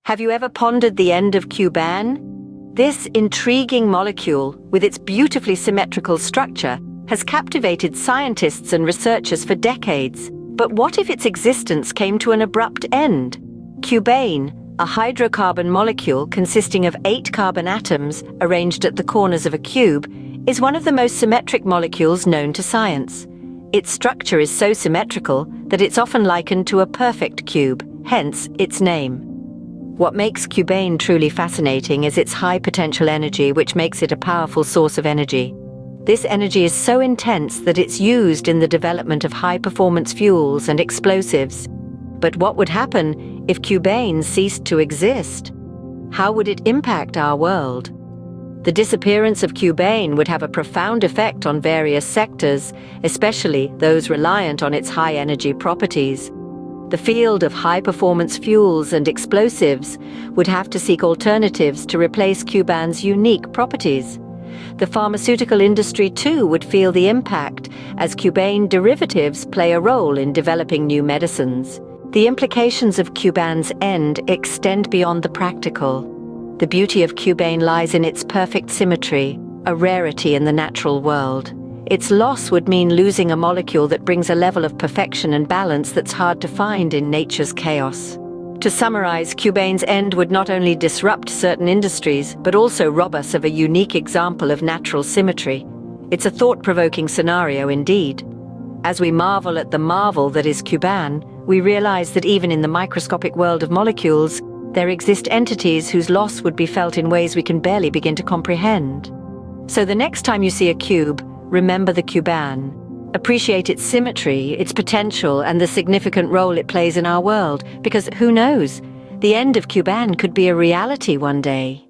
Have you ever pondered the end of Cubane? This intriguing molecule, with its beautifully symmetrical structure, has captivated scientists and researchers for decades. But what if its existence came to an abrupt end? Cubane, a hydrocarbon molecule consisting of 8 carbon atoms arranged at the corners of a cube, is one of the most symmetric molecules known to science. Its structure is so symmetrical that it's often likened to a perfect cube, hence its name. What makes Cubane truly fascinating is its high potential energy, which makes it a powerful source of energy. This energy is so intense that it's used in the development of high-performance fuels and explosives. But what would happen if Cubane ceased to exist? How would it impact our world? The disappearance of Cubane would have a profound effect on various sectors, especially those reliant on its high-energy properties. The field of high-performance fuels and explosives would have to seek alternatives to replace Cubane's unique properties. The pharmaceutical industry, too, would feel the impact, as Cubane derivatives play a role in developing new medicines. The implications of Cubane's end extend beyond the practical. The beauty of Cubane lies in its perfect symmetry, a rarity in the natural world. Its loss would mean losing a molecule that brings a level of perfection and balance that's hard to find in nature's chaos. To summarize, Cubane's end would not only disrupt certain industries, but also rob us of a unique example of natural symmetry. It's a thought-provoking scenario indeed. As we marvel at the marvel that is Cubane, we realize that even in the microscopic world of molecules, there exist entities whose loss would be felt in ways we can barely begin to comprehend. So the next time you see a cube, remember the Cubane. Appreciate its symmetry, its potential, and the significant role it plays in our world, because who knows, the end of Cubane could be a reality one day.